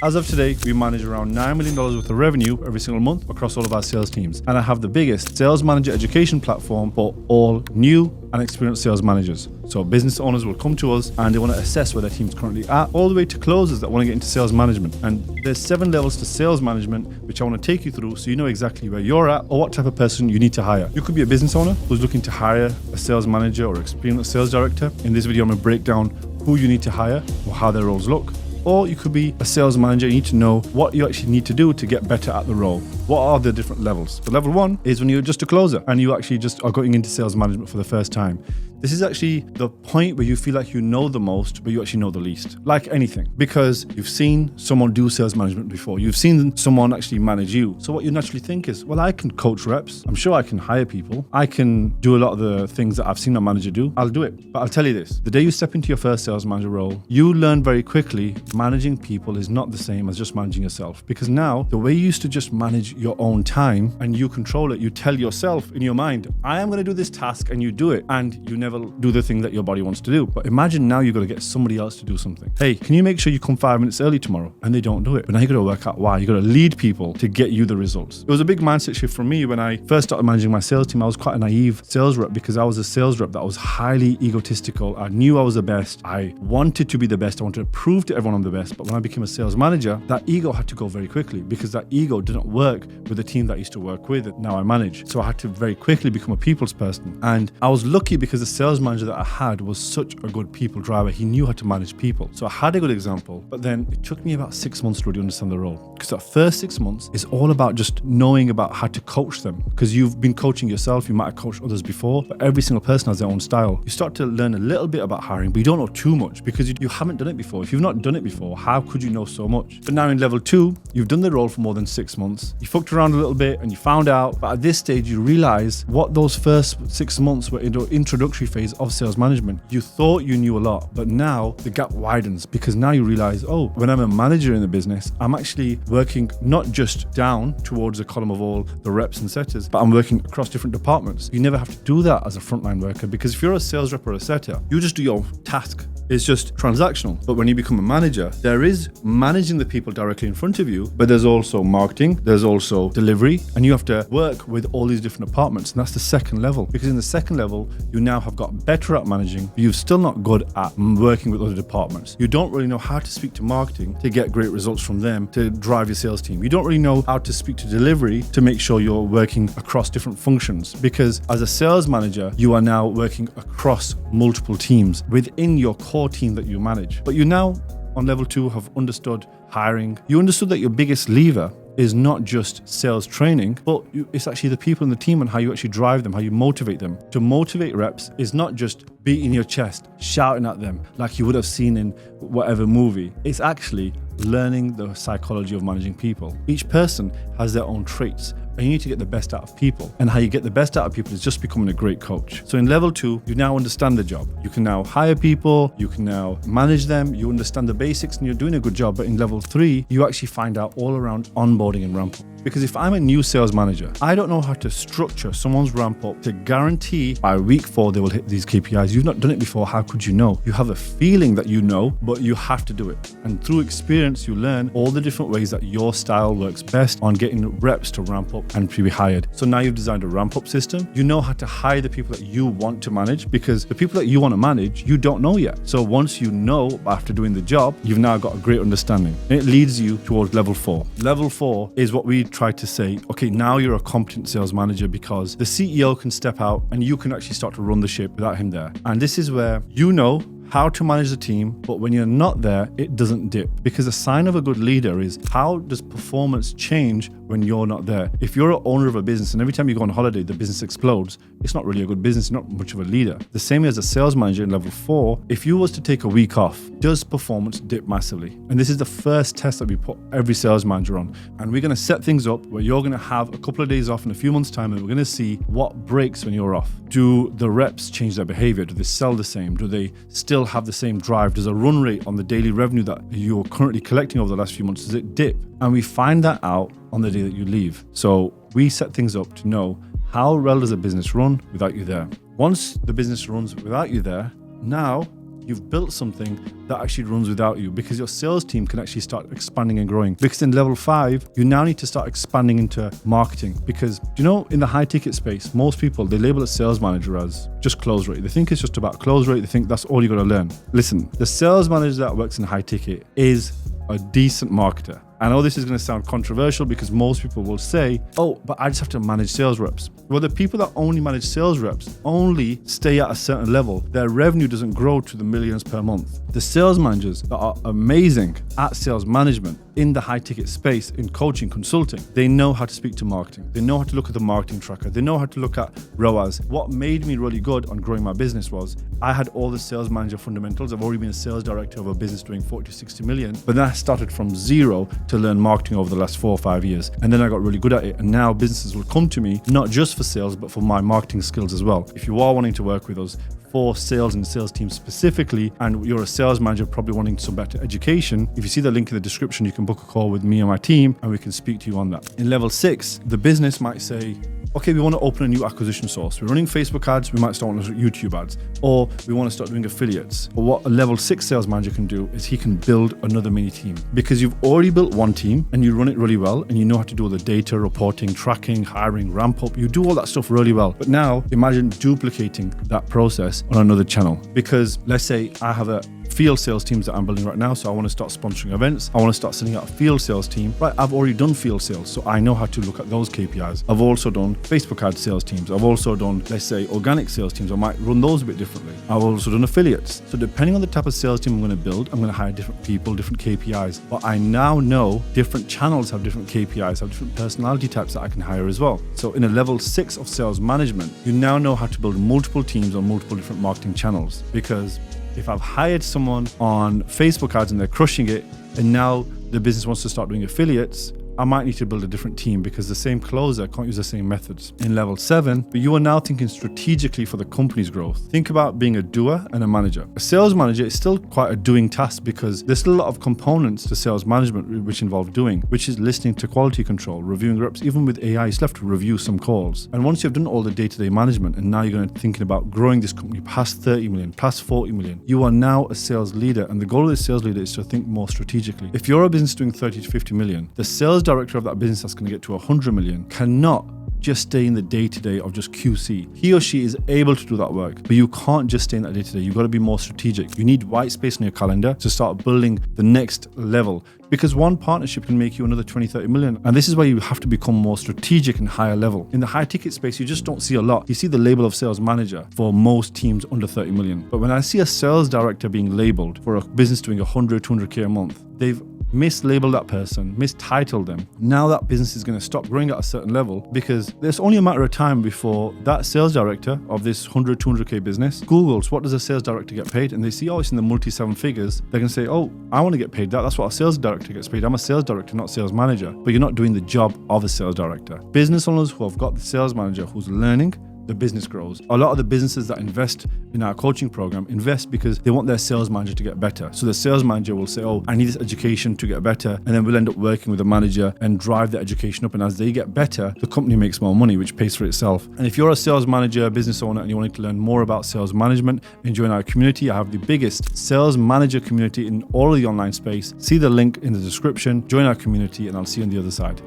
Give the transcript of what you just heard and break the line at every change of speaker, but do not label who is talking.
As of today, we manage around $9 million worth of revenue every single month across all of our sales teams. And I have the biggest sales manager education platform for all new and experienced sales managers. So business owners will come to us and they want to assess where their team's currently at, all the way to closers that want to get into sales management. And there's 7 levels to sales management, which I want to take you through so you know exactly where you're at or what type of person you need to hire. You could be a business owner who's looking to hire a sales manager or experienced sales director. In this video, I'm going to break down who you need to hire or how their roles look. Or you could be a sales manager. You need to know what you actually need to do to get better at the role. What are the different levels? So level 1 is when you're just a closer and you actually just are going into sales management for the first time. This is actually the point where you feel like you know the most, but you actually know the least. Like anything, because you've seen someone do sales management before. You've seen someone actually manage you. So what you naturally think is, well, I can coach reps. I'm sure I can hire people. I can do a lot of the things that I've seen a manager do. I'll do it. But I'll tell you this, the day you step into your first sales manager role, you learn very quickly managing people is not the same as just managing yourself. Because now the way you used to just manage your own time and you control it, you tell yourself in your mind, I am going to do this task, and you do it, and you never do the thing that your body wants to do. But imagine now you've got to get somebody else to do something. Hey, can you make sure you come 5 minutes early tomorrow? And they don't do it. But now you got to work out why. You got to lead people to get you the results. It was a big mindset shift for me when I first started managing my sales team. I was quite a naive sales rep because I was a sales rep that was highly egotistical. I knew I was the best. I wanted to be the best. I wanted to prove to everyone I'm the best. But when I became a sales manager, that ego had to go very quickly because that ego didn't work with the team that I used to work with that now I manage. So I had to very quickly become a people's person. And I was lucky because the sales manager that I had was such a good people driver. He knew how to manage people. So I had a good example, but then it took me about 6 months to really understand the role. Because that first 6 months is all about just knowing about how to coach them. Because you've been coaching yourself, you might have coached others before, but every single person has their own style. You start to learn a little bit about hiring, but you don't know too much because you haven't done it before. If you've not done it before, how could you know so much? But now in level 2, you've done the role for more than 6 months. You fucked around a little bit and you found out, but at this stage you realize what those first 6 months were in the introductory phase of sales management. You thought you knew a lot, but now the gap widens because now you realize, oh, when I'm a manager in the business, I'm actually working not just down towards the column of all the reps and setters, but I'm working across different departments. You never have to do that as a frontline worker because if you're a sales rep or a setter, you just do your task. It's just transactional. But when you become a manager, there is managing the people directly in front of you, but there's also marketing, there's also delivery, and you have to work with all these different departments. And that's the second level. Because in the second level, you now have got better at managing, but you're still not good at working with other departments. You don't really know how to speak to marketing to get great results from them to drive your sales team. You don't really know how to speak to delivery to make sure you're working across different functions. Because as a sales manager, you are now working across multiple teams within your core team that you manage. But you now on level 2 have understood hiring. You understood that your biggest lever is not just sales training, but it's actually the people in the team and how you actually drive them, how you motivate them. To motivate reps is not just beating your chest, shouting at them like you would have seen in whatever movie. It's actually learning the psychology of managing people. Each person has their own traits, and you need to get the best out of people. And how you get the best out of people is just becoming a great coach. So in level 2, you now understand the job. You can now hire people, you can now manage them, you understand the basics, and you're doing a good job. But in level 3, you actually find out all around onboarding and ramp up. Because if I'm a new sales manager, I don't know how to structure someone's ramp up to guarantee by week 4 they will hit these KPIs. You've not done it before. How could you know? You have a feeling that you know, but you have to do it. And through experience, you learn all the different ways that your style works best on getting reps to ramp up and to be hired. So now you've designed a ramp up system. You know how to hire the people that you want to manage because the people that you want to manage, you don't know yet. So once you know after doing the job, you've now got a great understanding. And it leads you towards level 4. Level 4 is what we try to say, okay, now you're a competent sales manager because the CEO can step out and you can actually start to run the ship without him there. And this is where you know how to manage the team, but when you're not there, it doesn't dip. Because a sign of a good leader is how does performance change when you're not there? If you're an owner of a business and every time you go on holiday, the business explodes, it's not really a good business, you're not much of a leader. The same as a sales manager in level 4, if you was to take a week off, does performance dip massively? And this is the first test that we put every sales manager on. And we're going to set things up where you're going to have a couple of days off in a few months' time, and we're going to see what breaks when you're off. Do the reps change their behavior? Do they sell the same? Do they still have the same drive? Does a run rate on the daily revenue that you're currently collecting over the last few months, does it dip? And we find that out on the day that you leave. So we set things up to know how well does a business run without you there. Once the business runs without you there, now you've built something that actually runs without you, because your sales team can actually start expanding and growing. Because in level 5, you now need to start expanding into marketing, because in the high ticket space, most people, they label a sales manager as just close rate. They think it's just about close rate. They think that's all you got to learn. Listen, the sales manager that works in high ticket is a decent marketer. I know this is going to sound controversial because most people will say, oh, but I just have to manage sales reps. Well, the people that only manage sales reps only stay at a certain level. Their revenue doesn't grow to the millions per month. The sales managers that are amazing at sales management in the high ticket space, in coaching, consulting, they know how to speak to marketing. They know how to look at the marketing tracker. They know how to look at ROAS. What made me really good on growing my business was I had all the sales manager fundamentals. I've already been a sales director of a business doing 40 to 60 million, but then I started from zero to learn marketing over the last 4 or 5 years. And then I got really good at it. And now businesses will come to me, not just for sales, but for my marketing skills as well. If you are wanting to work with us for sales and sales teams specifically, and you're a sales manager probably wanting some better education, if you see the link in the description, you can book a call with me and my team and we can speak to you on that. In level 6, the business might say, okay, we want to open a new acquisition source. We're running Facebook ads, we might start on YouTube ads, or we want to start doing affiliates. But what a level 6 sales manager can do is he can build another mini team, because you've already built one team and you run it really well and you know how to do all the data, reporting, tracking, hiring, ramp up. You do all that stuff really well. But now imagine duplicating that process on another channel, because let's say I have a field sales teams that I'm building right now. So I want to start sponsoring events. I want to start sending out a field sales team. Right, I've already done field sales, so I know how to look at those KPIs. I've also done Facebook ad sales teams. I've also done, let's say, organic sales teams. I might run those a bit differently. I've also done affiliates. So depending on the type of sales team I'm going to build, I'm going to hire different people, different KPIs. But I now know different channels have different KPIs, have different personality types that I can hire as well. So in a level 6 of sales management, you now know how to build multiple teams on multiple different marketing channels. Because if I've hired someone on Facebook ads and they're crushing it, and now the business wants to start doing affiliates, I might need to build a different team, because the same closer can't use the same methods. In level 7, but you are now thinking strategically for the company's growth. Think about being a doer and a manager. A sales manager is still quite a doing task, because there's still a lot of components to sales management which involve doing, which is listening to quality control, reviewing reps. Even with AI, you still have to review some calls. And once you've done all the day-to-day management, and now you're going to be thinking about growing this company past 30 million, past 40 million, you are now a sales leader. And the goal of the sales leader is to think more strategically. If you're a business doing 30 to 50 million, the sales director of that business that's going to get to 100 million cannot just stay in the day-to-day of just QC. He or she is able to do that work, but you can't just stay in that day-to-day. You've got to be more strategic. You need white space in your calendar to start building the next level, because one partnership can make you another 20, 30 million. And this is why you have to become more strategic and higher level. In the high ticket space, you just don't see a lot. You see the label of sales manager for most teams under 30 million. But when I see a sales director being labeled for a business doing 100, 200K a month, they've mislabeled that person, mistitled them. Now that business is going to stop growing at a certain level, because there's only a matter of time before that sales director of this 100, 200K business Googles, what does a sales director get paid? And they see, oh, it's in the multi 7 figures. They're going to say, oh, I want to get paid that. That's what a sales director gets paid. I'm a sales director, not sales manager. But you're not doing the job of a sales director. Business owners who have got the sales manager who's learning, the business grows. A lot of the businesses that invest in our coaching program invest because they want their sales manager to get better. So the sales manager will say, oh, I need this education to get better. And then we'll end up working with the manager and drive the education up. And as they get better, the company makes more money, which pays for itself. And if you're a sales manager, business owner, and you want to learn more about sales management and join our community, I have the biggest sales manager community in all of the online space. See the link in the description, join our community, and I'll see you on the other side.